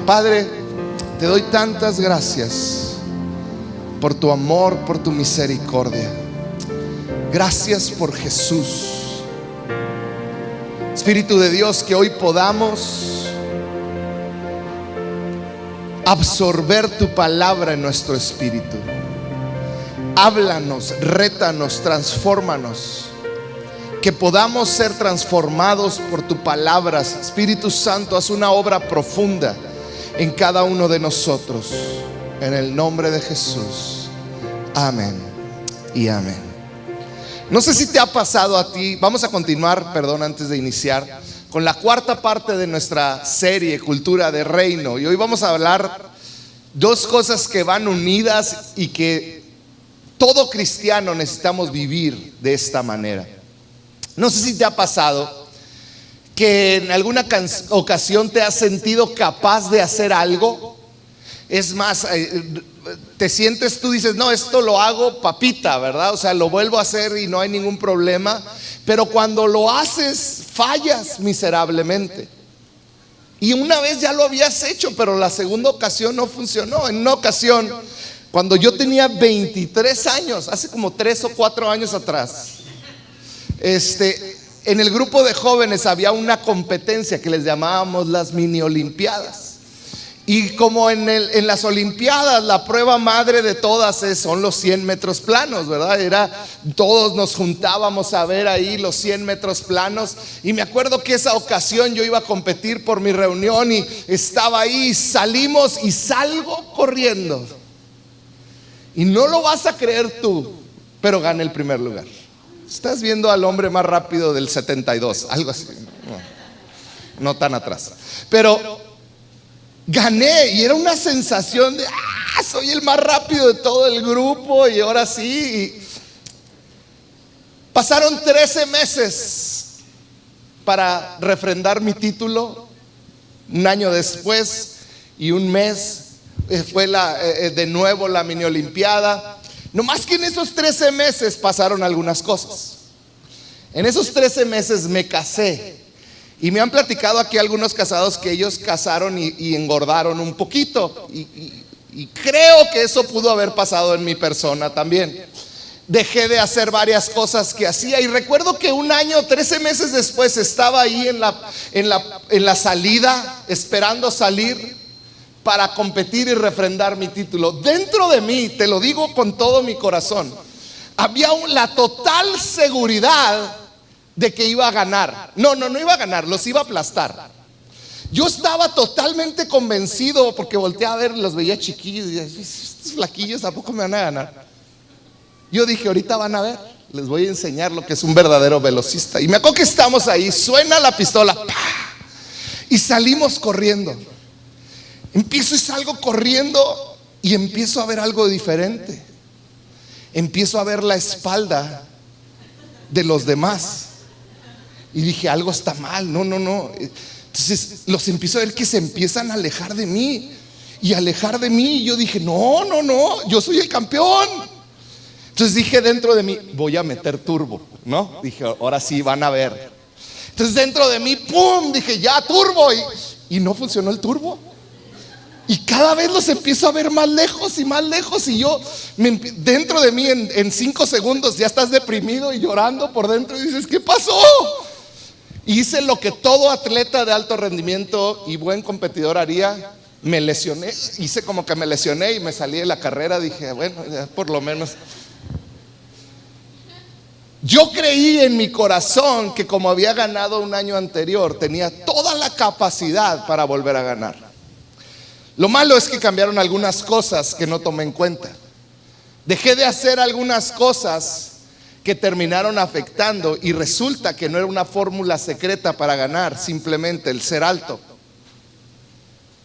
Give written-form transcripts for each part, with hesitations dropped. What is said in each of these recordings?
Padre, te doy tantas gracias por tu amor, por tu misericordia. Gracias por Jesús. Espíritu de Dios, que hoy podamos absorber tu palabra en nuestro espíritu. Háblanos, rétanos, transfórmanos. Que podamos ser transformados por tu palabra. Espíritu Santo, haz una obra profunda en cada uno de nosotros. En el nombre de Jesús. Amén y amén. No sé si te ha pasado a ti. Vamos a continuar, antes de iniciar, con la cuarta parte de nuestra serie Cultura de Reino. Y hoy vamos a hablar dos cosas que van unidas y que todo cristiano necesitamos vivir de esta manera. No sé si te ha pasado que en alguna ocasión te has sentido capaz de hacer algo. Es más, te sientes, tú dices, no, esto lo hago papita, ¿verdad? O sea, lo vuelvo a hacer y no hay ningún problema. Pero cuando lo haces, fallas miserablemente. Y una vez ya lo habías hecho, pero la segunda ocasión no funcionó. En una ocasión, cuando yo tenía 23 años, hace como 3 o 4 años atrás, en el grupo de jóvenes había una competencia que les llamábamos las mini olimpiadas. Y como en las olimpiadas la prueba madre de todas son los 100 metros planos, ¿verdad? Todos nos juntábamos a ver ahí los 100 metros planos. Y me acuerdo que esa ocasión yo iba a competir por mi reunión y estaba ahí, salimos y salgo corriendo. Y no lo vas a creer tú, pero gané el primer lugar. Estás viendo al hombre más rápido del 72, algo así, no tan atrás. Pero gané y era una sensación de soy el más rápido de todo el grupo. Y ahora sí. Pasaron 13 meses para refrendar mi título. Un año después y un mes fue de nuevo la mini olimpiada. No más que en esos 13 meses pasaron algunas cosas. En esos 13 meses me casé. Y me han platicado aquí algunos casados que ellos casaron y engordaron un poquito. Y creo que eso pudo haber pasado en mi persona también. Dejé de hacer varias cosas que hacía. Y recuerdo que un año, 13 meses después, estaba ahí en la salida, esperando salir para competir y refrendar mi título. Dentro de mí, te lo digo con todo mi corazón, había la total seguridad de que iba a ganar. No iba a ganar, los iba a aplastar. Yo estaba totalmente convencido porque volteé a ver, los veía chiquillos y decía, estos flaquillos ¿a poco me van a ganar? Yo dije, ahorita van a ver, les voy a enseñar lo que es un verdadero velocista. Y me acuerdo que estamos ahí, suena la pistola, ¡pah! Y salimos corriendo. Empiezo y salgo corriendo y empiezo a ver algo diferente. Empiezo a ver la espalda de los demás. Y dije, algo está mal, no. Entonces los empiezo a ver que se empiezan a alejar de mí. Y alejar de mí. Y yo dije, no, yo soy el campeón. Entonces dije dentro de mí, voy a meter turbo, ¿no? Dije, ahora sí van a ver. Entonces dentro de mí, ¡pum! Dije, ya, turbo. Y no funcionó el turbo. Y cada vez los empiezo a ver más lejos y más lejos. Y yo, dentro de mí, en 5 segundos ya estás deprimido y llorando por dentro. Y dices, ¿qué pasó? Hice lo que todo atleta de alto rendimiento y buen competidor haría. Me lesioné. Hice como que me lesioné y me salí de la carrera. Dije, bueno, ya por lo menos. Yo creí en mi corazón que como había ganado un año anterior, tenía toda la capacidad para volver a ganar. Lo malo es que cambiaron algunas cosas que no tomé en cuenta. Dejé de hacer algunas cosas que terminaron afectando y resulta que no era una fórmula secreta para ganar, simplemente el ser alto.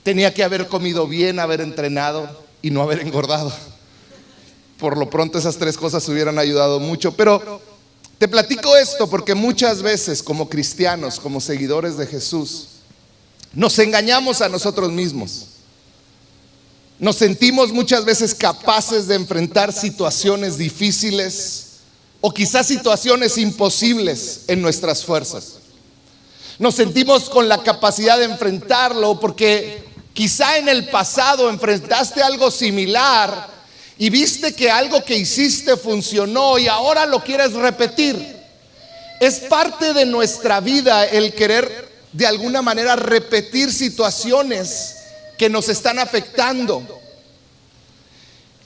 Tenía que haber comido bien, haber entrenado y no haber engordado. Por lo pronto esas 3 cosas hubieran ayudado mucho. Pero te platico esto porque muchas veces como cristianos, como seguidores de Jesús, nos engañamos a nosotros mismos. Nos sentimos muchas veces capaces de enfrentar situaciones difíciles o quizás situaciones imposibles en nuestras fuerzas. Nos sentimos con la capacidad de enfrentarlo porque Quizá en el pasado enfrentaste algo similar y viste que algo que hiciste funcionó y ahora lo quieres repetir. Es parte de nuestra vida el querer de alguna manera repetir situaciones que nos están afectando.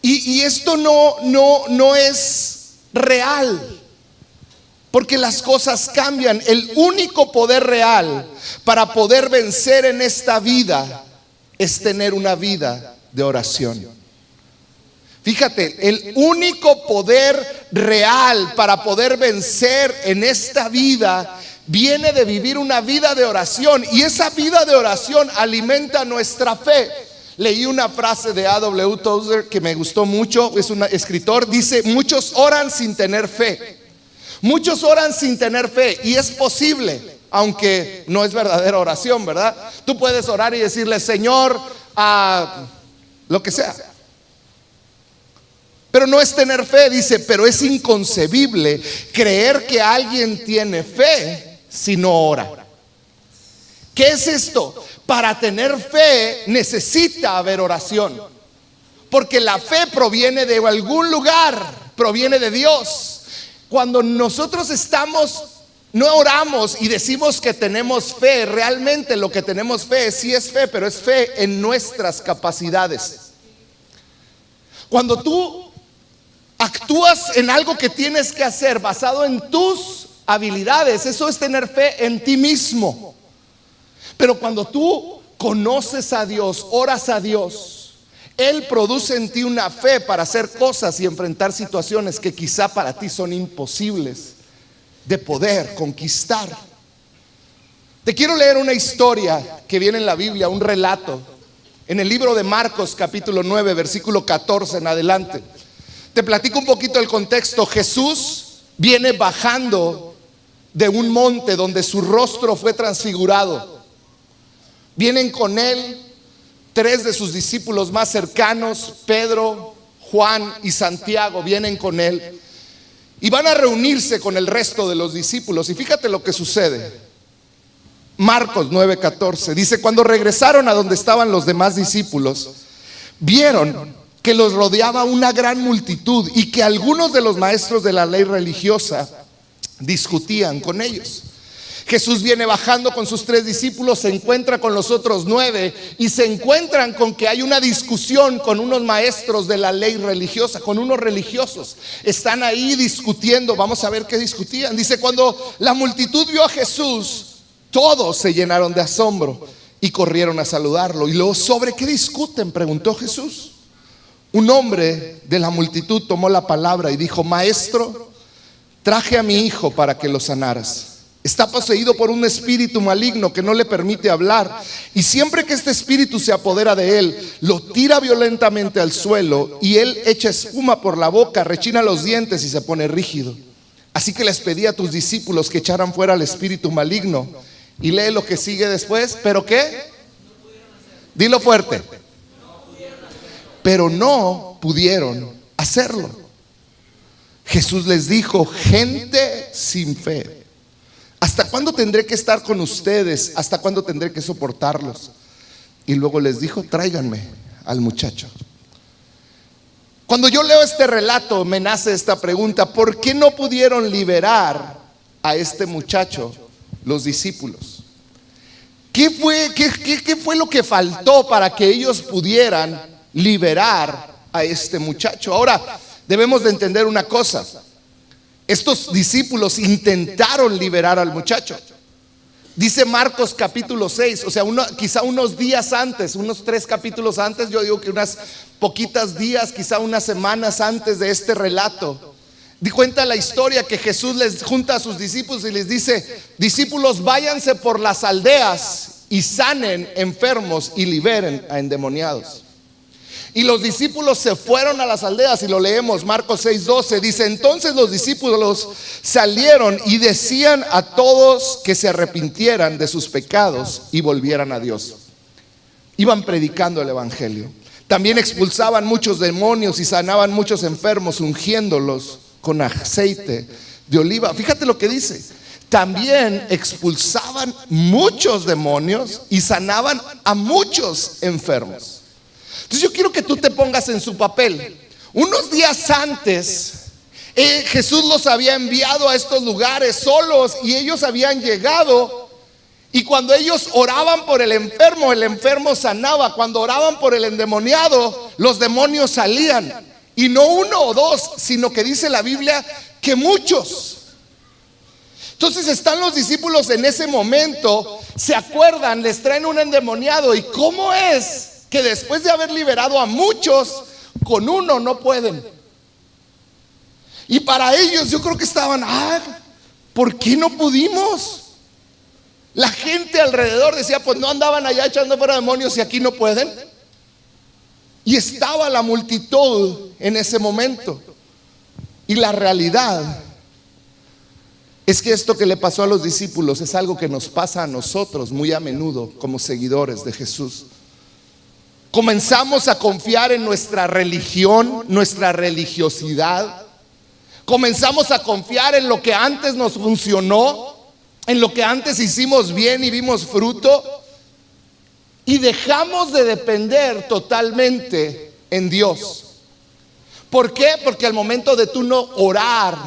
Y esto no es real, porque las cosas cambian. El único poder real para poder vencer en esta vida es tener una vida de oración. Fíjate, el único poder real para poder vencer en esta vida viene de vivir una vida de oración, y esa vida de oración alimenta nuestra fe. Leí una frase de A.W. Tozer que me gustó mucho, es un escritor, dice: muchos oran sin tener fe. Muchos oran sin tener fe, y es posible, aunque no es verdadera oración, ¿verdad? Tú puedes orar y decirle: Señor, lo que sea. Pero no es tener fe, dice, pero es inconcebible creer que alguien tiene fe si no ora. ¿Qué es esto? Para tener fe necesita haber oración, porque la fe proviene de algún lugar, proviene de Dios. Cuando nosotros no oramos y decimos que tenemos fe, realmente lo que tenemos fe sí es fe, pero es fe en nuestras capacidades. Cuando tú actúas en algo que tienes que hacer basado en tus habilidades, eso es tener fe en ti mismo. Pero cuando tú conoces a Dios, oras a Dios, Él produce en ti una fe para hacer cosas y enfrentar situaciones que quizá para ti son imposibles de poder conquistar. Te quiero leer una historia que viene en la Biblia, un relato, en el libro de Marcos capítulo 9, versículo 14 en adelante. Te platico un poquito el contexto. Jesús viene bajando de un monte donde su rostro fue transfigurado. Vienen con él 3 de sus discípulos más cercanos, Pedro, Juan y Santiago, vienen con él y van a reunirse con el resto de los discípulos. Y fíjate lo que sucede. Marcos 9:14 dice: cuando regresaron a donde estaban los demás discípulos, vieron que los rodeaba una gran multitud y que algunos de los maestros de la ley religiosa discutían con ellos. Jesús viene bajando con sus 3 discípulos, se encuentra con los otros 9 y se encuentran con que hay una discusión con unos maestros de la ley religiosa, con unos religiosos. Están ahí discutiendo. Vamos a ver qué discutían. Dice: cuando la multitud vio a Jesús, todos se llenaron de asombro y corrieron a saludarlo. Y luego, ¿sobre qué discuten?, preguntó Jesús. Un hombre de la multitud tomó la palabra y dijo: Maestro, traje a mi hijo para que lo sanaras. Está poseído por un espíritu maligno que no le permite hablar, y siempre que este espíritu se apodera de él, lo tira violentamente al suelo, y él echa espuma por la boca, rechina los dientes y se pone rígido. Así que les pedí a tus discípulos que echaran fuera al espíritu maligno. Y lee lo que sigue después. ¿Pero qué? Dilo fuerte. Pero no pudieron hacerlo. Jesús les dijo: gente sin fe, ¿hasta cuándo tendré que estar con ustedes? ¿Hasta cuándo tendré que soportarlos? Y luego les dijo: tráiganme al muchacho. Cuando yo leo este relato, me nace esta pregunta: ¿por qué no pudieron liberar a este muchacho los discípulos? ¿Qué fue lo que faltó para que ellos pudieran liberar a este muchacho? Ahora, debemos de entender una cosa. Estos discípulos intentaron liberar al muchacho. Dice Marcos capítulo 6, o sea, quizá unos días antes, unos 3 capítulos antes, yo digo que unas poquitas días, quizá unas semanas antes de este relato, cuenta la historia que Jesús les junta a sus discípulos y les dice: discípulos, váyanse por las aldeas y sanen enfermos y liberen a endemoniados. Y los discípulos se fueron a las aldeas, y lo leemos, Marcos 6:12, dice: entonces los discípulos salieron y decían a todos que se arrepintieran de sus pecados y volvieran a Dios. Iban predicando el evangelio. También expulsaban muchos demonios y sanaban muchos enfermos, ungiéndolos con aceite de oliva. Fíjate lo que dice: también expulsaban muchos demonios y sanaban a muchos enfermos. Entonces yo quiero que tú te pongas en su papel. Unos días antes, Jesús los había enviado a estos lugares solos y ellos habían llegado, y cuando ellos oraban por el enfermo sanaba. Cuando oraban por el endemoniado, los demonios salían. Y no uno o dos, sino que dice la Biblia que muchos. Entonces están los discípulos en ese momento, se acuerdan, les traen un endemoniado. ¿Y cómo es que después de haber liberado a muchos, con uno no pueden? Y para ellos yo creo que estaban, ¿por qué no pudimos? La gente alrededor decía, pues no andaban allá echando fuera demonios y aquí no pueden. Y estaba la multitud en ese momento. Y la realidad es que esto que le pasó a los discípulos es algo que nos pasa a nosotros muy a menudo como seguidores de Jesús. Comenzamos a confiar en nuestra religión, nuestra religiosidad. Comenzamos a confiar en lo que antes nos funcionó, en lo que antes hicimos bien y vimos fruto, y dejamos de depender totalmente en Dios. ¿Por qué? Porque al momento de tú no orar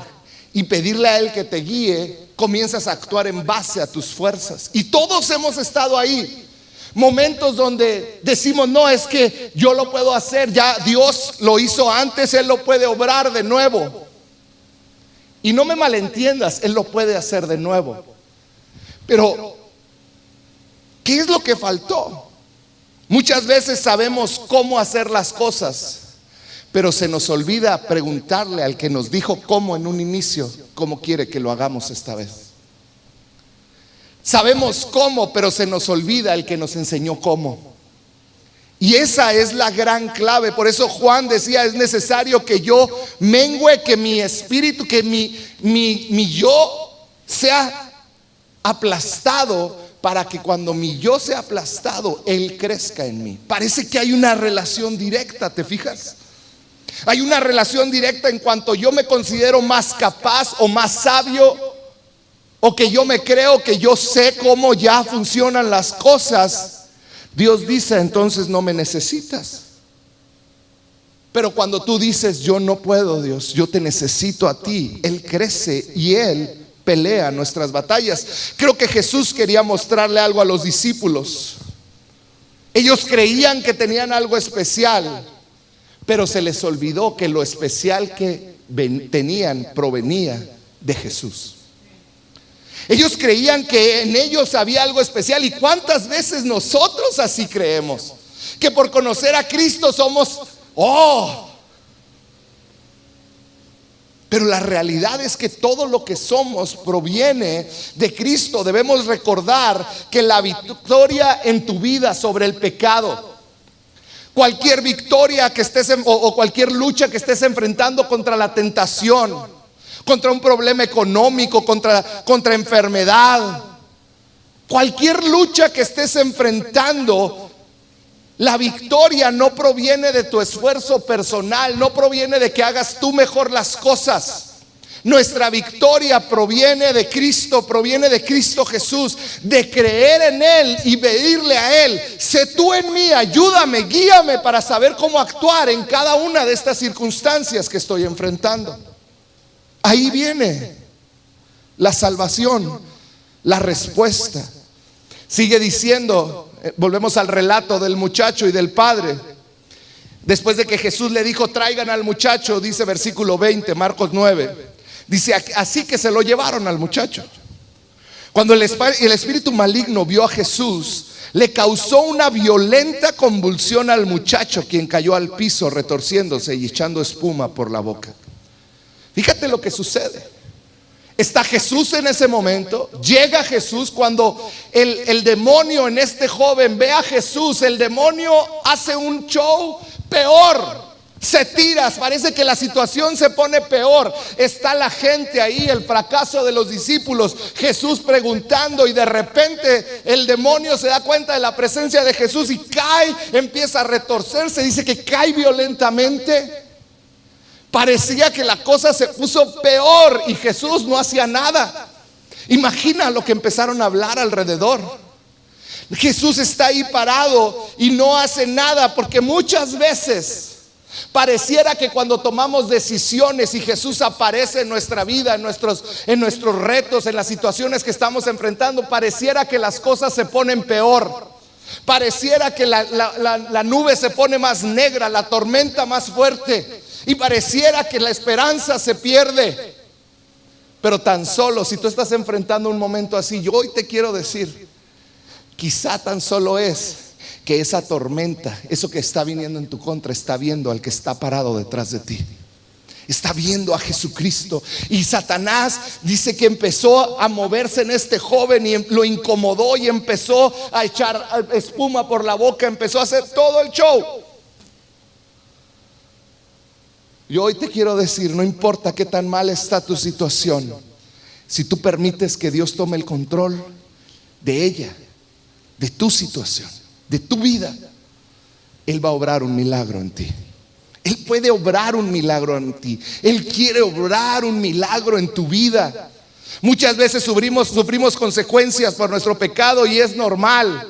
y pedirle a Él que te guíe, comienzas a actuar en base a tus fuerzas. Y todos hemos estado ahí. Momentos donde decimos, no, es que yo lo puedo hacer, ya Dios lo hizo antes, Él lo puede obrar de nuevo. Y no me malentiendas, Él lo puede hacer de nuevo. Pero, ¿qué es lo que faltó? Muchas veces sabemos cómo hacer las cosas, pero se nos olvida preguntarle al que nos dijo cómo en un inicio, cómo quiere que lo hagamos esta vez. Sabemos cómo, pero se nos olvida el que nos enseñó cómo. Y esa es la gran clave. Por eso Juan decía, es necesario que yo mengüe, que mi espíritu, que mi yo sea aplastado, para que cuando mi yo sea aplastado, Él crezca en mí. Parece que hay una relación directa, ¿te fijas? Hay una relación directa en cuanto yo me considero más capaz o más sabio, o que yo me creo que yo sé cómo ya funcionan las cosas. Dios dice, entonces no me necesitas. Pero cuando tú dices, yo no puedo, Dios, yo te necesito a ti, Él crece y Él pelea nuestras batallas. Creo que Jesús quería mostrarle algo a los discípulos. Ellos creían que tenían algo especial, pero se les olvidó que lo especial que tenían provenía de Jesús. Ellos creían que en ellos había algo especial. ¿Y cuántas veces nosotros así creemos? Que por conocer a Cristo somos, pero la realidad es que todo lo que somos proviene de Cristo. Debemos recordar que la victoria en tu vida sobre el pecado, cualquier victoria que estés o cualquier lucha que estés enfrentando contra la tentación, contra un problema económico, contra enfermedad, cualquier lucha que estés enfrentando, la victoria no proviene de tu esfuerzo personal, no proviene de que hagas tú mejor las cosas. Nuestra victoria proviene de Cristo, proviene de Cristo Jesús, de creer en Él y pedirle a Él, sé tú en mí, ayúdame, guíame para saber cómo actuar en cada una de estas circunstancias que estoy enfrentando. Ahí viene la salvación, la respuesta. Sigue diciendo, volvemos al relato del muchacho y del padre. Después de que Jesús le dijo, traigan al muchacho, dice versículo 20, Marcos 9. Dice, así que se lo llevaron al muchacho. Cuando el espíritu maligno vio a Jesús, le causó una violenta convulsión al muchacho, quien cayó al piso retorciéndose y echando espuma por la boca. Fíjate lo que sucede. Está Jesús en ese momento, llega Jesús. Cuando el demonio en este joven ve a Jesús, el demonio hace un show peor, se tira, parece que la situación se pone peor. Está la gente ahí, el fracaso de los discípulos, Jesús preguntando, y de repente el demonio se da cuenta de la presencia de Jesús y cae, empieza a retorcerse, dice que cae violentamente. Parecía que la cosa se puso peor y Jesús no hacía nada. Imagina lo que empezaron a hablar alrededor. Jesús está ahí parado y no hace nada, porque muchas veces pareciera que cuando tomamos decisiones y Jesús aparece en nuestra vida, en nuestros retos, en las situaciones que estamos enfrentando, pareciera que las cosas se ponen peor. Pareciera que la nube se pone más negra, la tormenta más fuerte, y pareciera que la esperanza se pierde. Pero tan solo si tú estás enfrentando un momento así, yo hoy te quiero decir, quizá tan solo es que esa tormenta, eso que está viniendo en tu contra, está viendo al que está parado detrás de ti. Está viendo a Jesucristo. Y Satanás dice que empezó a moverse en este joven y lo incomodó y empezó a echar espuma por la boca, empezó a hacer todo el show. Y hoy te quiero decir, no importa qué tan mal está tu situación, si tú permites que Dios tome el control de ella, de tu situación, de tu vida, Él va a obrar un milagro en ti. Él puede obrar un milagro en ti. Él quiere obrar un milagro en tu vida. Muchas veces sufrimos consecuencias por nuestro pecado y es normal.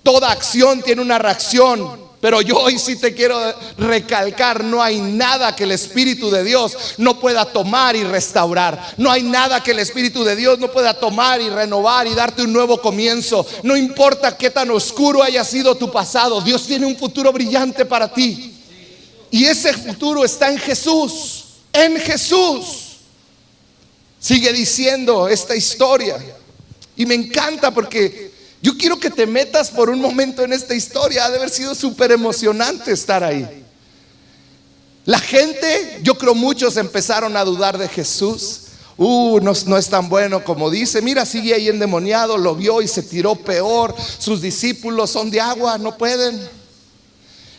Toda acción tiene una reacción. Pero yo hoy sí te quiero recalcar, no hay nada que el Espíritu de Dios no pueda tomar y restaurar. No hay nada que el Espíritu de Dios no pueda tomar y renovar y darte un nuevo comienzo. No importa qué tan oscuro haya sido tu pasado, Dios tiene un futuro brillante para ti. Y ese futuro está en Jesús. En Jesús. Sigue diciendo esta historia. Y me encanta porque yo quiero que te metas por un momento en esta historia. Ha de haber sido súper emocionante estar ahí. La gente, yo creo muchos empezaron a dudar de Jesús. No es tan bueno como dice. Mira, sigue ahí endemoniado, lo vio y se tiró peor. Sus discípulos son de agua, no pueden.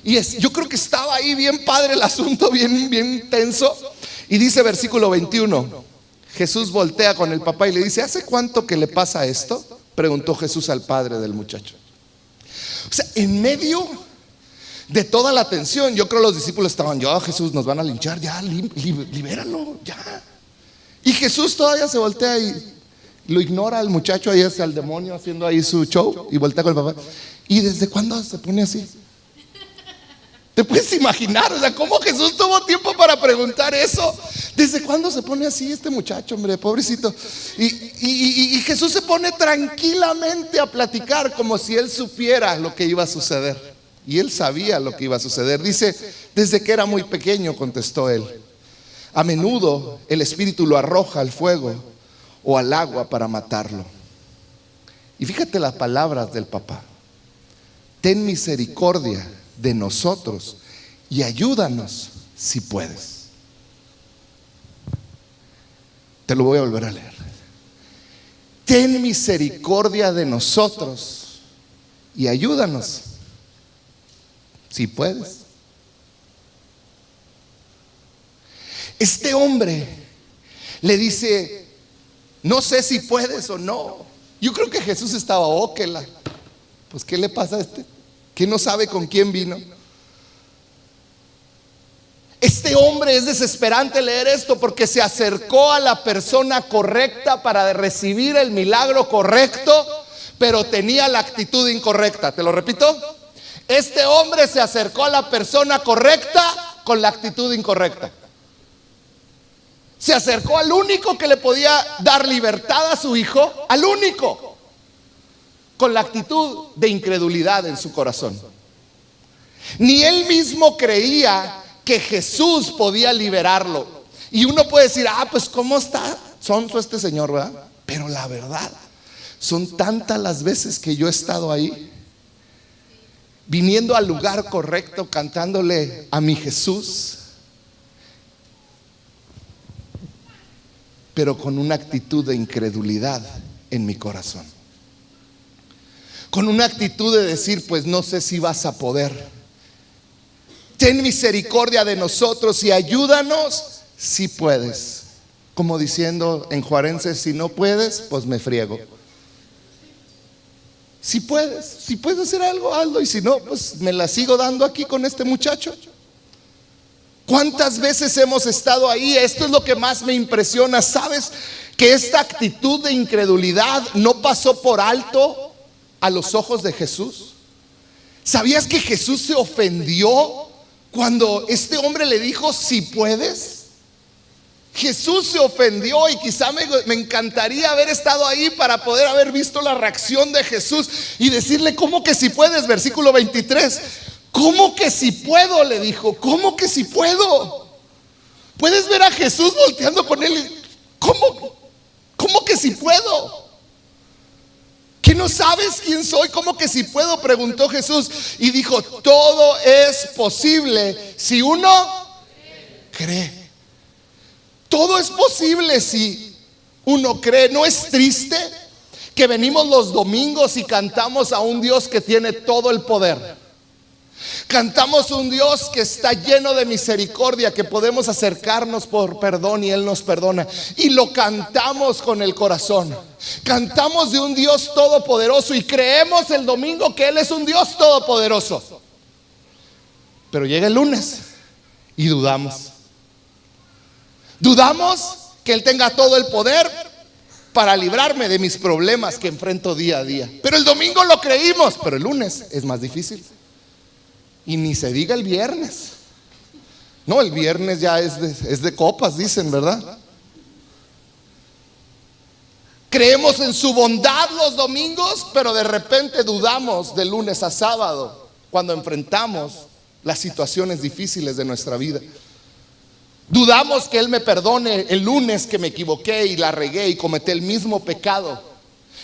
Y yo creo que estaba ahí bien padre el asunto, bien tenso. Y dice versículo 21, Jesús voltea con el papá y le dice: ¿hace cuánto que le pasa esto?, preguntó Jesús al padre del muchacho. O sea, en medio de toda la tensión, yo creo los discípulos estaban: ya Jesús, nos van a linchar, ya libéralo, ya. Y Jesús todavía se voltea y lo ignora al muchacho, ahí es el demonio haciendo ahí su show, y voltea con el papá. ¿Y desde cuándo se pone así? ¿Te puedes imaginar? O sea, ¿cómo Jesús tuvo tiempo para preguntar eso? ¿Desde cuándo se pone así este muchacho, hombre, pobrecito? Y Jesús se pone tranquilamente a platicar como si él supiera lo que iba a suceder. Y él sabía lo que iba a suceder. Dice: desde que era muy pequeño, contestó él. A menudo el espíritu lo arroja al fuego o al agua para matarlo. Y fíjate las palabras del papá: ten misericordia de nosotros y ayúdanos si puedes. Te lo voy a volver a leer. Ten misericordia de nosotros y ayúdanos si puedes. Este hombre le dice: no sé si puedes o no. Yo creo que Jesús estaba: pues ¿qué le pasa a este? ¿Que no sabe con quién vino? Este hombre, es desesperante leer esto porque se acercó a la persona correcta para recibir el milagro correcto, pero tenía la actitud incorrecta. Te lo repito: este hombre se acercó a la persona correcta con la actitud incorrecta. Se acercó al único que le podía dar libertad a su hijo, al único, con la actitud de incredulidad en su corazón. Ni él mismo creía que Jesús podía liberarlo. Y uno puede decir: pues cómo está sonso este señor, ¿verdad? Pero la verdad, son tantas las veces que yo he estado ahí, viniendo al lugar correcto, cantándole a mi Jesús, pero con una actitud de incredulidad en mi corazón, con una actitud de decir: pues no sé si vas a poder. Ten misericordia de nosotros y ayúdanos si puedes. Como diciendo en juarense: si no puedes, pues me friego. Si puedes hacer algo, hazlo. Y si no, pues me la sigo dando aquí con este muchacho. ¿Cuántas veces hemos estado ahí? Esto es lo que más me impresiona, ¿sabes? que esta actitud de incredulidad no pasó por alto a los ojos de Jesús? ¿Sabías que Jesús se ofendió cuando este hombre le dijo, si puedes? Jesús se ofendió, y quizá me encantaría haber estado ahí para poder haber visto la reacción de Jesús y decirle, ¿cómo que si puedes? Versículo 23. ¿Cómo que si puedo? Le dijo. ¿Cómo que si puedo? Puedes ver a Jesús volteando con él. ¿Cómo que si puedo? ¿Que no sabes quién soy? ¿Cómo que si puedo? Preguntó Jesús. Y dijo, todo es posible si uno cree. Todo es posible si uno cree. ¿No es triste que venimos los domingos y cantamos a un Dios que tiene todo el poder? Cantamos un Dios que está lleno de misericordia, que podemos acercarnos por perdón y Él nos perdona. Y lo cantamos con el corazón. Cantamos de un Dios todopoderoso y creemos el domingo que Él es un Dios todopoderoso. Pero llega el lunes y dudamos. Dudamos que Él tenga todo el poder para librarme de mis problemas que enfrento día a día. Pero el domingo lo creímos, pero el lunes es más difícil. Y ni se diga el viernes. No, el viernes ya es de copas, dicen, ¿verdad? Creemos en su bondad los domingos, pero de repente dudamos de lunes a sábado cuando enfrentamos las situaciones difíciles de nuestra vida. Dudamos que Él me perdone el lunes que me equivoqué y la regué y cometí el mismo pecado.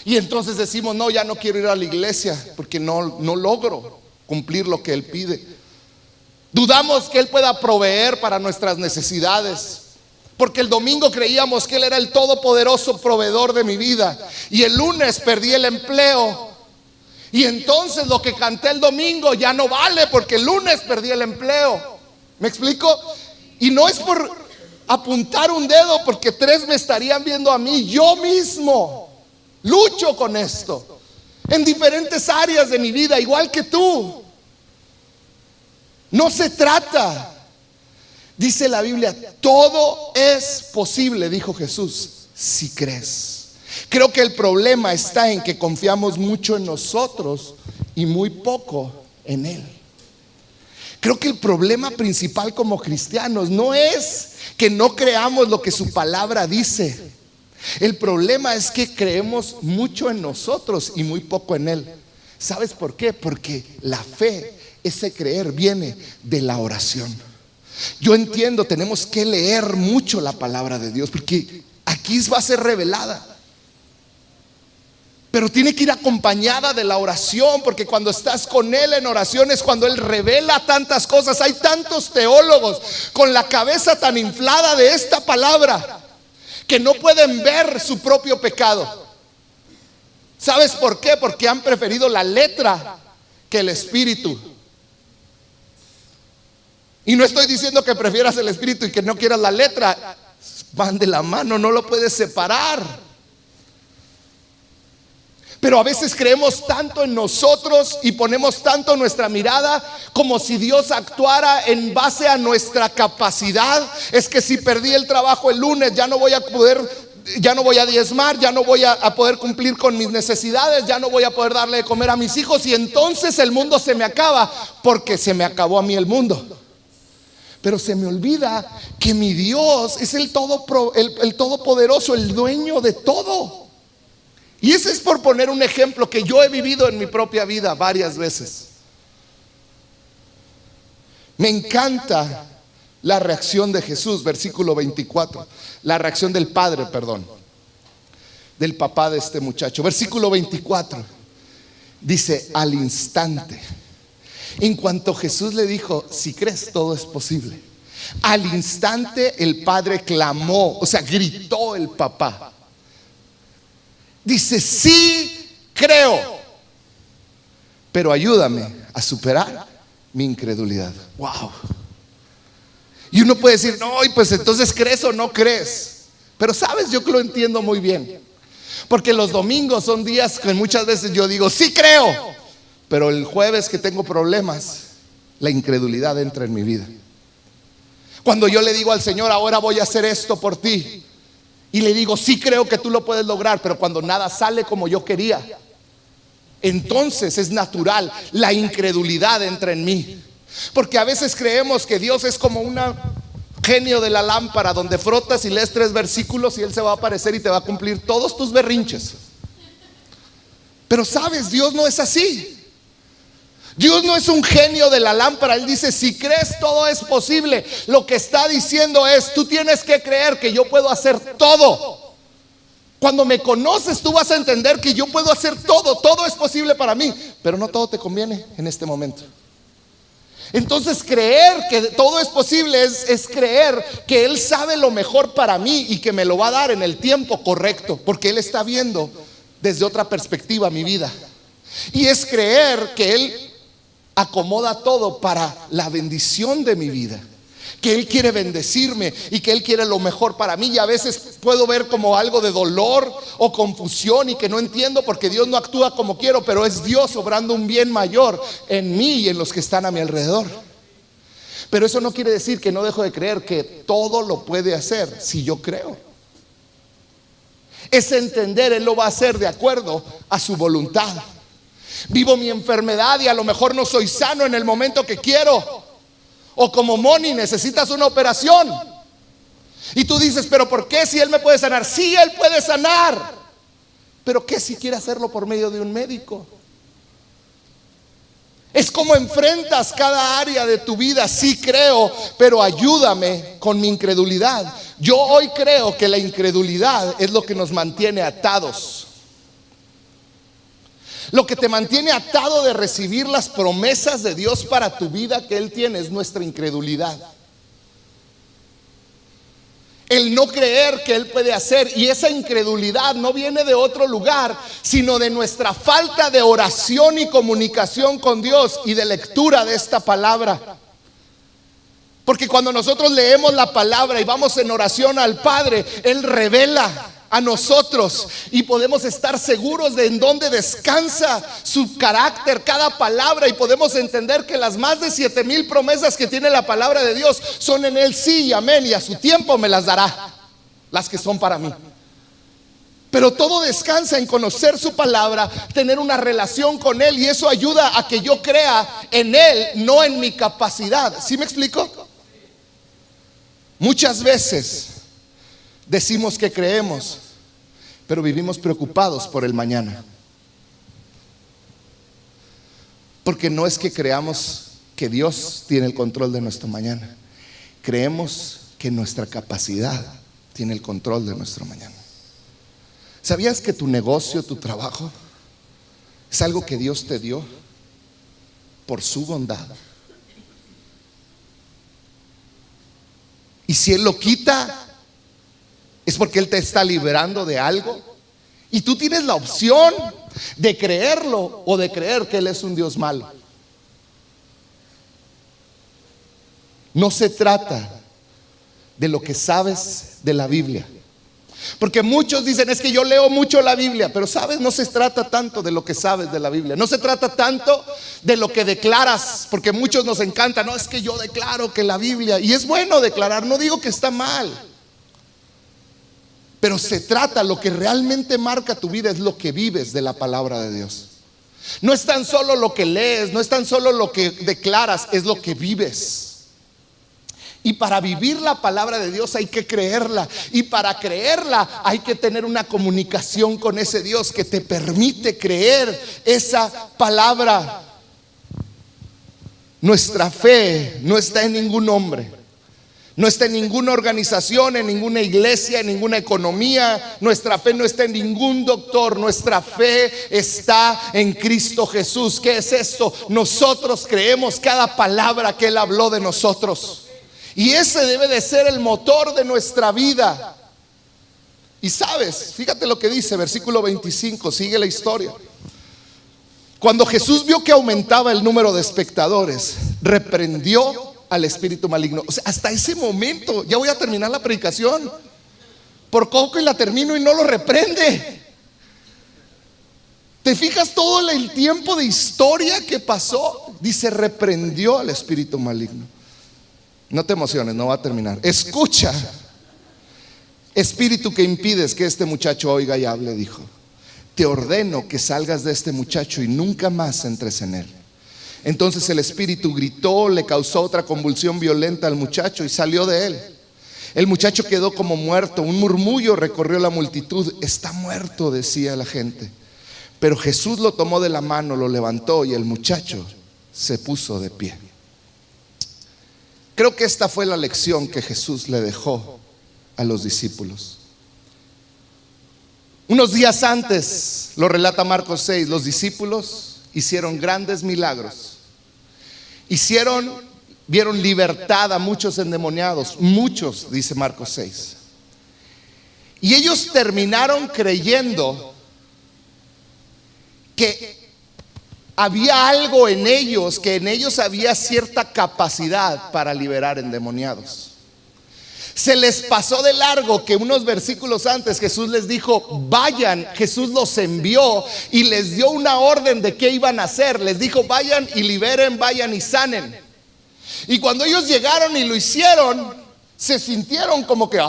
Y entonces decimos, no, ya no quiero ir a la iglesia porque no logro cumplir lo que Él pide. Dudamos que Él pueda proveer para nuestras necesidades, porque el domingo creíamos que Él era el todopoderoso proveedor de mi vida, y el lunes perdí el empleo, y entonces lo que canté el domingo ya no vale porque el lunes perdí el empleo. ¿Me explico? Y no es por apuntar un dedo, porque tres me estarían viendo a mí. Yo mismo lucho con esto en diferentes áreas de mi vida, igual que tú. No se trata, dice la Biblia, todo es posible, dijo Jesús, si crees. Creo que el problema está en que confiamos mucho en nosotros y muy poco en Él. Creo que el problema principal como cristianos no es que no creamos lo que su palabra dice. El problema es que creemos mucho en nosotros y muy poco en Él. ¿Sabes por qué? Porque la fe, ese creer, viene de la oración. Yo entiendo, tenemos que leer mucho la palabra de Dios, porque aquí va a ser revelada. Pero tiene que ir acompañada de la oración, porque cuando estás con Él en oración es cuando Él revela tantas cosas. Hay tantos teólogos con la cabeza tan inflada de esta palabra que no pueden ver su propio pecado. ¿Sabes por qué? Porque han preferido la letra que el espíritu. Y no estoy diciendo que prefieras el espíritu y que no quieras la letra. Van de la mano, no lo puedes separar. Pero a veces creemos tanto en nosotros y ponemos tanto nuestra mirada como si Dios actuara en base a nuestra capacidad. Es que si perdí el trabajo el lunes, ya no voy a diezmar, ya no voy a poder cumplir con mis necesidades, ya no voy a poder darle de comer a mis hijos, y entonces el mundo se me acaba, porque se me acabó a mí el mundo. Pero se me olvida que mi Dios es el todopoderoso, el dueño de todo. Y ese es por poner un ejemplo que yo he vivido en mi propia vida varias veces. Me encanta la reacción de Jesús, versículo 24. La reacción del padre, del papá de este muchacho. Versículo 24. Dice, al instante, en cuanto Jesús le dijo, si crees, todo es posible. Al instante el padre clamó, o sea, gritó el papá. Dice, sí creo, pero ayúdame a superar mi incredulidad. Wow. Y uno puede decir, no, y pues entonces crees o no crees. Pero sabes, yo lo entiendo muy bien, porque los domingos son días que muchas veces yo digo, sí creo, pero el jueves que tengo problemas, la incredulidad entra en mi vida. Cuando yo le digo al Señor, ahora voy a hacer esto por ti, y le digo, sí creo que tú lo puedes lograr, pero cuando nada sale como yo quería, entonces es natural, la incredulidad entra en mí. Porque a veces creemos que Dios es como un genio de la lámpara, donde frotas y lees 3 versículos y Él se va a aparecer y te va a cumplir todos tus berrinches. Pero sabes, Dios no es así. Dios no es un genio de la lámpara. Él dice, si crees, todo es posible. Lo que está diciendo es, tú tienes que creer que yo puedo hacer todo. Cuando me conoces, tú vas a entender que yo puedo hacer todo. Todo es posible para mí, pero no todo te conviene en este momento. Entonces creer que todo es posible es creer que Él sabe lo mejor para mí y que me lo va a dar en el tiempo correcto, porque Él está viendo desde otra perspectiva mi vida. Y es creer que Él acomoda todo para la bendición de mi vida, que Él quiere bendecirme y que Él quiere lo mejor para mí. Y a veces puedo ver como algo de dolor o confusión y que no entiendo porque Dios no actúa como quiero, pero es Dios obrando un bien mayor en mí y en los que están a mi alrededor. Pero eso no quiere decir que no dejo de creer que todo lo puede hacer si yo creo. Es entender, Él lo va a hacer de acuerdo a su voluntad. Vivo mi enfermedad y a lo mejor no soy sano en el momento que quiero. O como Moni, necesitas una operación. Y tú dices, pero ¿por qué si Él me puede sanar? Sí, Él puede sanar. Pero ¿qué si quiere hacerlo por medio de un médico? Es como enfrentas cada área de tu vida. Sí creo, pero ayúdame con mi incredulidad. Yo hoy creo que la incredulidad es lo que nos mantiene atados. Lo que te mantiene atado de recibir las promesas de Dios para tu vida que Él tiene es nuestra incredulidad. El no creer que Él puede hacer. Y esa incredulidad no viene de otro lugar, sino de nuestra falta de oración y comunicación con Dios y de lectura de esta palabra. Porque cuando nosotros leemos la palabra y vamos en oración al Padre, Él revela a nosotros y podemos estar seguros de en dónde descansa su carácter, cada palabra, y podemos entender que las más de 7,000 promesas que tiene la palabra de Dios son en Él sí y amén, y a su tiempo me las dará, las que son para mí. Pero todo descansa en conocer su palabra, tener una relación con Él, y eso ayuda a que yo crea en Él, no en mi capacidad. ¿Sí me explico? Muchas veces decimos que creemos, pero vivimos preocupados por el mañana. Porque no es que creamos que Dios tiene el control de nuestro mañana. Creemos que nuestra capacidad tiene el control de nuestro mañana. ¿Sabías que tu negocio, tu trabajo, es algo que Dios te dio por su bondad? Y si Él lo quita, es porque Él te está liberando de algo. Y tú tienes la opción de creerlo o de creer que Él es un Dios malo. No se trata de lo que sabes de la Biblia. Porque muchos dicen, es que yo leo mucho la Biblia. Pero sabes, no se trata tanto de lo que sabes de la Biblia. No se trata tanto de lo que declaras. Porque muchos nos encanta, no, es que yo declaro que la Biblia. Y es bueno declarar, no digo que está mal. Pero se trata, lo que realmente marca tu vida es lo que vives de la palabra de Dios. No es tan solo lo que lees, no es tan solo lo que declaras, es lo que vives. Y para vivir la palabra de Dios hay que creerla. Y para creerla hay que tener una comunicación con ese Dios que te permite creer esa palabra. Nuestra fe no está en ningún hombre. No está en ninguna organización, en ninguna iglesia, en ninguna economía. Nuestra fe no está en ningún doctor. Nuestra fe está en Cristo Jesús. ¿Qué es esto? Nosotros creemos cada palabra que Él habló de nosotros. Y ese debe de ser el motor de nuestra vida. Y sabes, fíjate lo que dice, versículo 25, sigue la historia. Cuando Jesús vio que aumentaba el número de espectadores, reprendió al espíritu maligno. O sea, hasta ese momento, ya voy a terminar la predicación, por poco y la termino y no lo reprende. ¿Te fijas todo el tiempo de historia que pasó? Dice, reprendió al espíritu maligno. No te emociones, no va a terminar. Escucha. espíritu que impides que este muchacho oiga y hable, dijo, te ordeno que salgas de este muchacho y nunca más entres en él. Entonces el espíritu gritó, le causó otra convulsión violenta al muchacho y salió de él. El muchacho quedó como muerto, un murmullo recorrió la multitud. Está muerto, decía la gente. Pero Jesús lo tomó de la mano, lo levantó y el muchacho se puso de pie. Creo que esta fue la lección que Jesús le dejó a los discípulos. Unos días antes, lo relata Marcos 6, los discípulos hicieron grandes milagros. Vieron libertad a muchos endemoniados, muchos, dice Marcos 6. Y ellos terminaron creyendo que había algo en ellos, que en ellos había cierta capacidad para liberar endemoniados. Se les pasó de largo que unos versículos antes Jesús les dijo, vayan. Jesús los envió y les dio una orden de qué iban a hacer. Les dijo, vayan y liberen, vayan y sanen. Y cuando ellos llegaron y lo hicieron, se sintieron como que,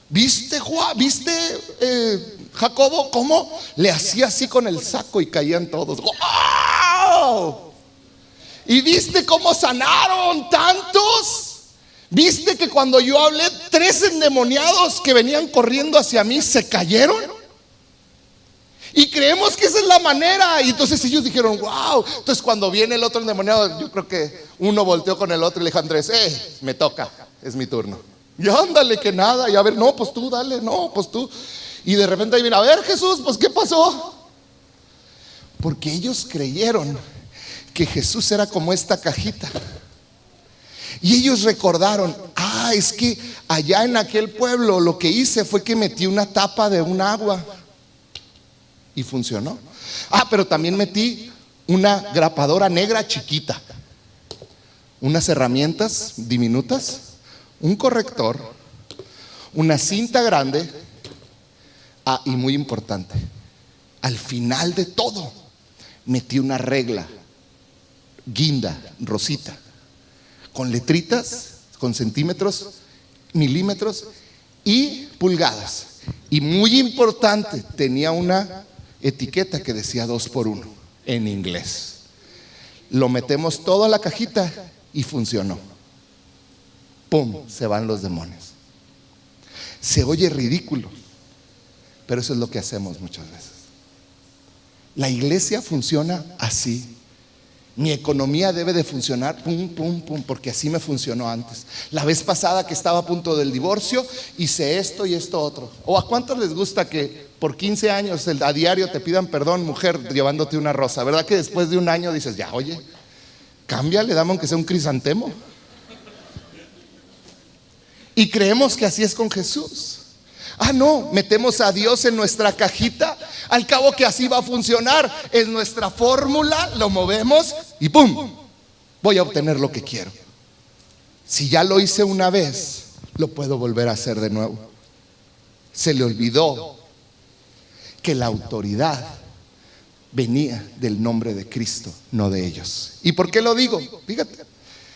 ¿viste Juan? ¿Viste Jacobo? ¿Cómo? Le hacía así con el saco y caían todos. ¡Wow! ¿Y viste cómo sanaron tantos? ¿Viste que cuando yo hablé, 3 endemoniados que venían corriendo hacia mí se cayeron? Y creemos que esa es la manera. Y entonces ellos dijeron, wow. Entonces cuando viene el otro endemoniado, yo creo que uno volteó con el otro y le dijo a Andrés, me toca, es mi turno. Y ándale que nada. Y a ver, no, pues tú dale, no, pues tú. Y de repente ahí viene, a ver Jesús, pues ¿qué pasó? Porque ellos creyeron que Jesús era como esta cajita. Y ellos recordaron, es que allá en aquel pueblo lo que hice fue que metí una tapa de un agua y funcionó. Pero también metí una grapadora negra chiquita, unas herramientas diminutas, un corrector, una cinta grande. Y muy importante, al final de todo metí una regla, guinda, rosita, con letritas, con centímetros, milímetros y pulgadas. Y muy importante, tenía una etiqueta que decía 2x1 en inglés. Lo metemos todo a la cajita y funcionó. ¡Pum! Se van los demonios. Se oye ridículo, pero eso es lo que hacemos muchas veces. La iglesia funciona así. Mi economía debe de funcionar, pum, pum, pum, porque así me funcionó antes. La vez pasada que estaba a punto del divorcio, hice esto y esto otro. ¿O a cuántos les gusta que por 15 años a diario te pidan perdón, mujer, llevándote una rosa? ¿Verdad que después de un año dices, ya, oye, cámbiale, dame aunque sea un crisantemo? Y creemos que así es con Jesús. No, metemos a Dios en nuestra cajita, al cabo que así va a funcionar. Es nuestra fórmula, lo movemos y ¡pum! Voy a obtener lo que quiero. Si ya lo hice una vez, lo puedo volver a hacer de nuevo. Se le olvidó que la autoridad venía del nombre de Cristo, no de ellos. ¿Y por qué lo digo? Fíjate,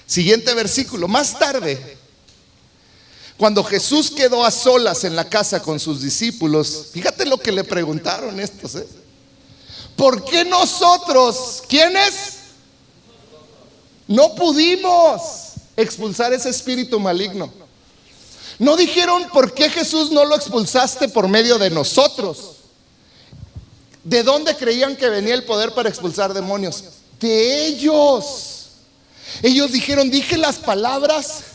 siguiente versículo, más tarde, cuando Jesús quedó a solas en la casa con sus discípulos, fíjate lo que le preguntaron estos, ¿por qué nosotros, quiénes? No pudimos expulsar ese espíritu maligno. No dijeron, ¿por qué Jesús no lo expulsaste por medio de nosotros? ¿De dónde creían que venía el poder para expulsar demonios? De ellos. Ellos dijeron, dije las palabras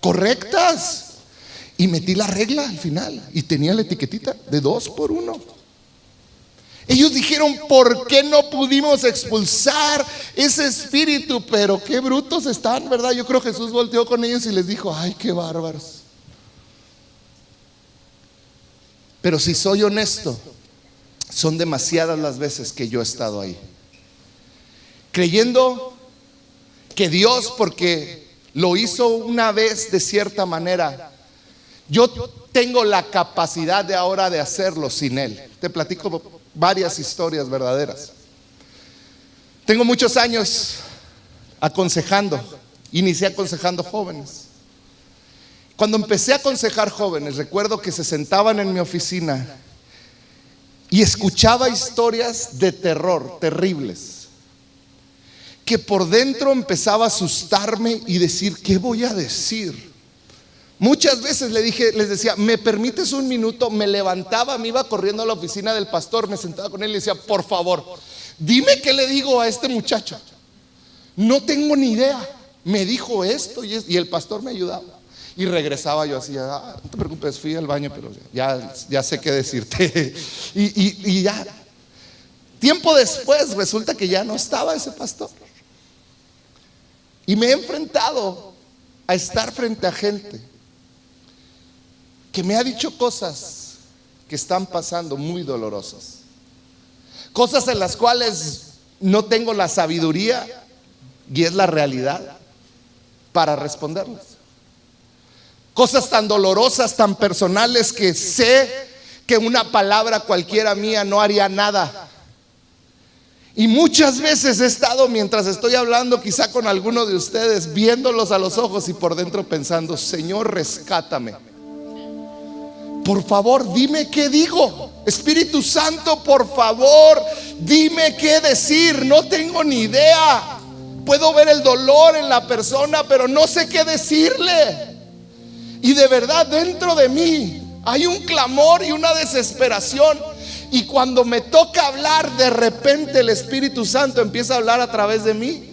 correctas y metí la regla al final y tenía la etiquetita de 2x1. Ellos dijeron, ¿por qué no pudimos expulsar ese espíritu? Pero qué brutos están, ¿verdad? Yo creo que Jesús volteó con ellos y les dijo, ay, qué bárbaros. Pero si soy honesto, son demasiadas las veces que yo he estado ahí, creyendo que Dios, porque lo hizo una vez de cierta manera, yo tengo la capacidad de ahora de hacerlo sin Él. Te platico varias historias verdaderas. Tengo muchos años aconsejando. Inicié aconsejando jóvenes. Cuando empecé a aconsejar jóvenes, recuerdo que se sentaban en mi oficina y escuchaba historias de terror terribles, que por dentro empezaba a asustarme y decir, ¿qué voy a decir? Muchas veces les decía, ¿me permites un minuto? Me levantaba, me iba corriendo a la oficina del pastor, me sentaba con él y le decía, por favor, dime qué le digo a este muchacho. No tengo ni idea. Me dijo esto y el pastor me ayudaba. Y regresaba yo así, no te preocupes, fui al baño, pero ya sé qué decirte. Y ya. Tiempo después resulta que ya no estaba ese pastor. Y me he enfrentado a estar frente a gente que me ha dicho cosas que están pasando muy dolorosas, cosas en las cuales no tengo la sabiduría, y es la realidad, para responderlas. Cosas tan dolorosas, tan personales, que sé que una palabra cualquiera mía no haría nada. Y muchas veces he estado, mientras estoy hablando quizá con alguno de ustedes, viéndolos a los ojos y por dentro pensando, Señor, rescátame. Por favor, dime qué digo. Espíritu Santo, por favor, dime qué decir. No tengo ni idea. Puedo ver el dolor en la persona, pero no sé qué decirle. Y de verdad, dentro de mí hay un clamor y una desesperación. Y cuando me toca hablar, de repente el Espíritu Santo empieza a hablar a través de mí.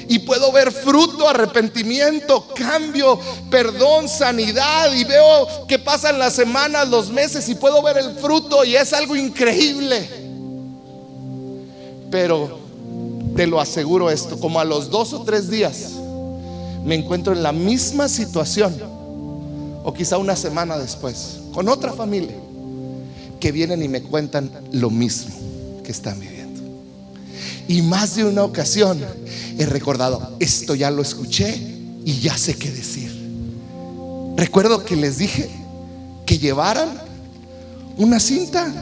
Y puedo ver fruto, arrepentimiento, cambio, perdón, sanidad. Y veo que pasan las semanas, los meses, y puedo ver el fruto, y es algo increíble. Pero te lo aseguro esto, como a los 2 o 3 días me encuentro en la misma situación, o quizá una semana después, con otra familia que vienen y me cuentan lo mismo que están viviendo. Y más de una ocasión he recordado, esto ya lo escuché y ya sé qué decir. Recuerdo que les dije que llevaran una cinta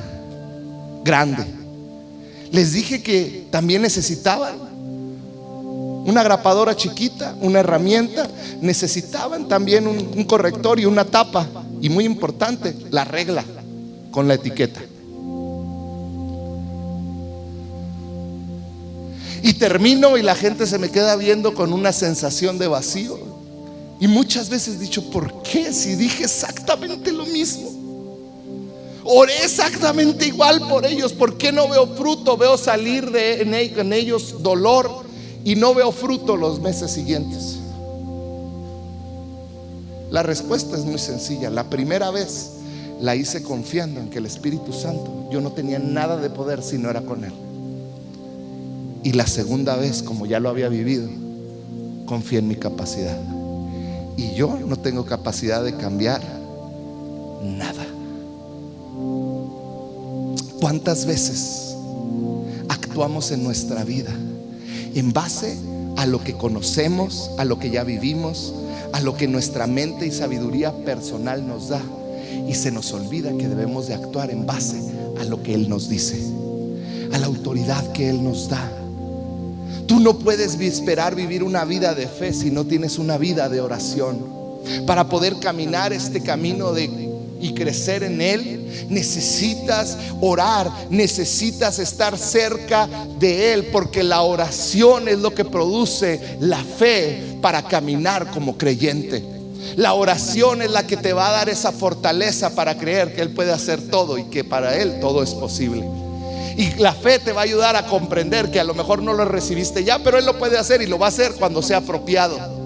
grande. Les dije que también necesitaban una grapadora chiquita, una herramienta. Necesitaban también un corrector y una tapa. Y muy importante, la regla con la etiqueta. Y termino y la gente se me queda viendo con una sensación de vacío. Y muchas veces he dicho, ¿por qué? Si dije exactamente lo mismo, oré exactamente igual por ellos, ¿por qué no veo fruto? Veo salir en ellos dolor y no veo fruto los meses siguientes. La respuesta es muy sencilla. La primera vez la hice confiando en que el Espíritu Santo, yo no tenía nada de poder si no era con Él. Y la segunda vez, como ya lo había vivido, confié en mi capacidad. Y yo no tengo capacidad de cambiar nada. ¿Cuántas veces actuamos en nuestra vida en base a lo que conocemos, a lo que ya vivimos, a lo que nuestra mente y sabiduría personal nos da? Y se nos olvida que debemos de actuar en base a lo que Él nos dice, a la autoridad que Él nos da. Tú no puedes esperar vivir una vida de fe si no tienes una vida de oración. Para poder caminar este camino y crecer en Él, necesitas orar, necesitas estar cerca de Él, porque la oración es lo que produce la fe para caminar como creyente. La oración es la que te va a dar esa fortaleza para creer que Él puede hacer todo y que para Él todo es posible. Y la fe te va a ayudar a comprender que a lo mejor no lo recibiste ya, pero Él lo puede hacer y lo va a hacer cuando sea apropiado.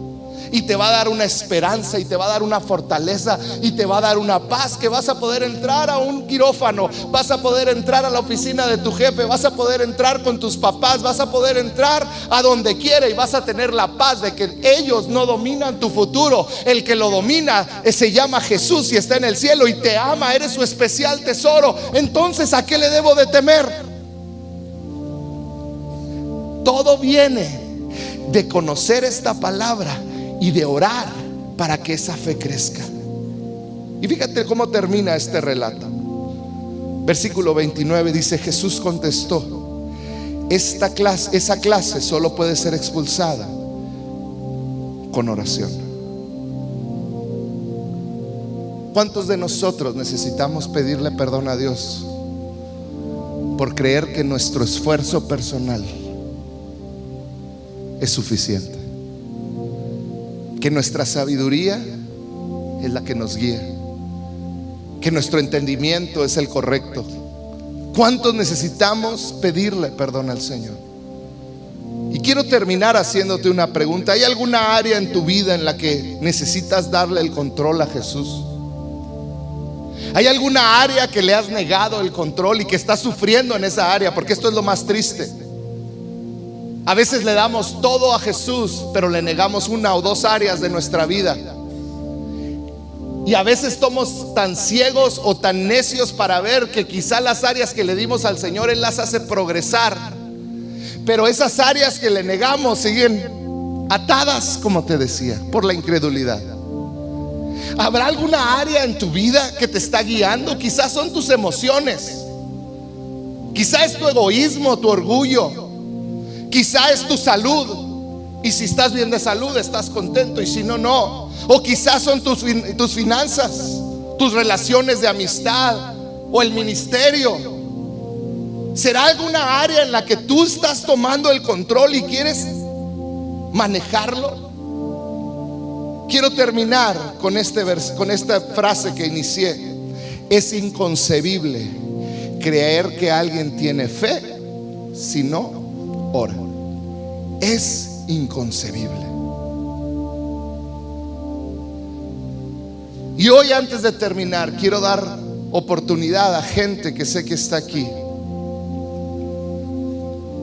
Y te va a dar una esperanza y te va a dar una fortaleza y te va a dar una paz, que vas a poder entrar a un quirófano, vas a poder entrar a la oficina de tu jefe, vas a poder entrar con tus papás, vas a poder entrar a donde quiera y vas a tener la paz de que ellos no dominan tu futuro. El que lo domina se llama Jesús y está en el cielo y te ama, eres su especial tesoro. Entonces, ¿a qué le debo de temer? Todo viene de conocer esta palabra y de orar para que esa fe crezca. Y fíjate cómo termina este relato. Versículo 29 dice: Jesús contestó: esa clase solo puede ser expulsada con oración. ¿Cuántos de nosotros necesitamos pedirle perdón a Dios por creer que nuestro esfuerzo personal es suficiente? Que nuestra sabiduría es la que nos guía, que nuestro entendimiento es el correcto. ¿Cuántos necesitamos pedirle perdón al Señor? Y quiero terminar haciéndote una pregunta. ¿Hay alguna área en tu vida en la que necesitas darle el control a Jesús? ¿Hay alguna área que le has negado el control y que estás sufriendo en esa área? Porque esto es lo más triste. A veces le damos todo a Jesús, pero le negamos una o dos áreas de nuestra vida. Y a veces somos tan ciegos o tan necios para ver que quizá las áreas que le dimos al Señor, Él las hace progresar, pero esas áreas que le negamos siguen atadas, como te decía, por la incredulidad. ¿Habrá alguna área en tu vida que te está guiando? Quizás son tus emociones, quizá es tu egoísmo, tu orgullo, quizá es tu salud. Y si estás bien de salud, estás contento, y si no, no. O quizás son tus finanzas, tus relaciones de amistad o el ministerio. ¿Será alguna área en la que tú estás tomando el control y quieres manejarlo? Quiero terminar con con esta frase que inicié. Es inconcebible creer que alguien tiene fe si no ora. Es inconcebible. Y hoy, antes de terminar, quiero dar oportunidad a gente que sé que está aquí,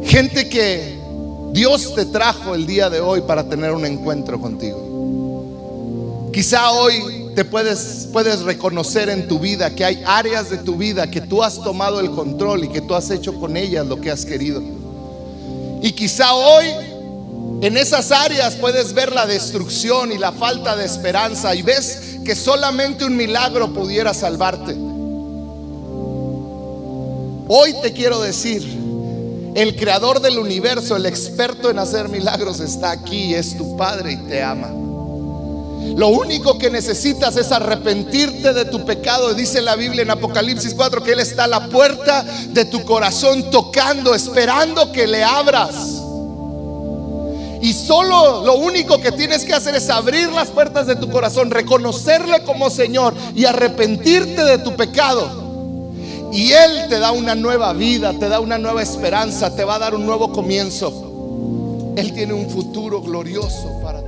gente que Dios te trajo el día de hoy para tener un encuentro contigo. Quizá hoy te puedes reconocer en tu vida que hay áreas de tu vida que tú has tomado el control y que tú has hecho con ellas lo que has querido. Y quizá hoy en esas áreas puedes ver la destrucción y la falta de esperanza, y ves que solamente un milagro pudiera salvarte. Hoy te quiero decir, el creador del universo, el experto en hacer milagros, está aquí, es tu Padre y te ama. Lo único que necesitas es arrepentirte de tu pecado. Dice la Biblia en Apocalipsis 4 que Él está a la puerta de tu corazón tocando, esperando que le abras. Y solo lo único que tienes que hacer es abrir las puertas de tu corazón, reconocerle como Señor y arrepentirte de tu pecado. Y Él te da una nueva vida, te da una nueva esperanza, te va a dar un nuevo comienzo. Él tiene un futuro glorioso para ti.